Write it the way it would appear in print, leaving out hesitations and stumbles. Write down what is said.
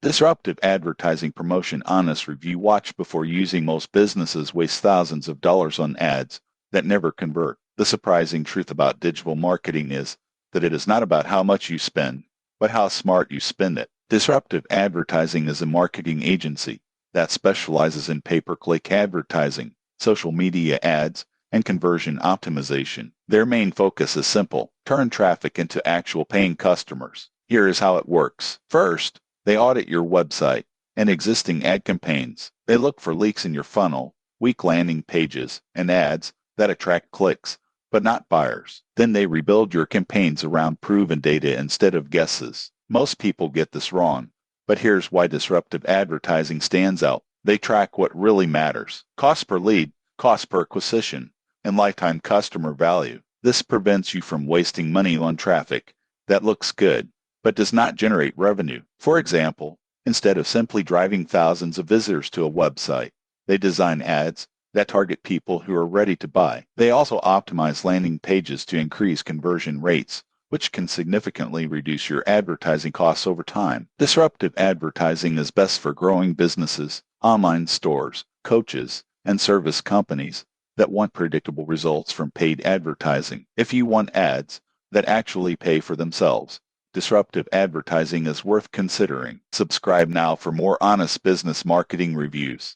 Disruptive advertising promotion honest review. Watch before using. Most businesses waste thousands of dollars on ads that never convert. The surprising truth about digital marketing is that it is not about how much you spend, but how smart you spend it. Disruptive advertising is a marketing agency that specializes in pay-per-click advertising, social media ads, and conversion optimization. Their main focus is simple: turn traffic into actual paying customers. Here is how it works. First, they audit your website and existing ad campaigns. They look for leaks in your funnel, weak landing pages, and ads that attract clicks, but not buyers. Then they rebuild your campaigns around proven data instead of guesses. Most people get this wrong, but here's why disruptive advertising stands out. They track what really matters: cost per lead, cost per acquisition, and lifetime customer value. This prevents you from wasting money on traffic that looks good but does not generate revenue. For example, instead of simply driving thousands of visitors to a website, they design ads that target people who are ready to buy. They also optimize landing pages to increase conversion rates, which can significantly reduce your advertising costs over time. Disruptive advertising is best for growing businesses, online stores, coaches, and service companies that want predictable results from paid advertising. If you want ads that actually pay for themselves, disruptive advertising is worth considering. Subscribe now for more honest business marketing reviews.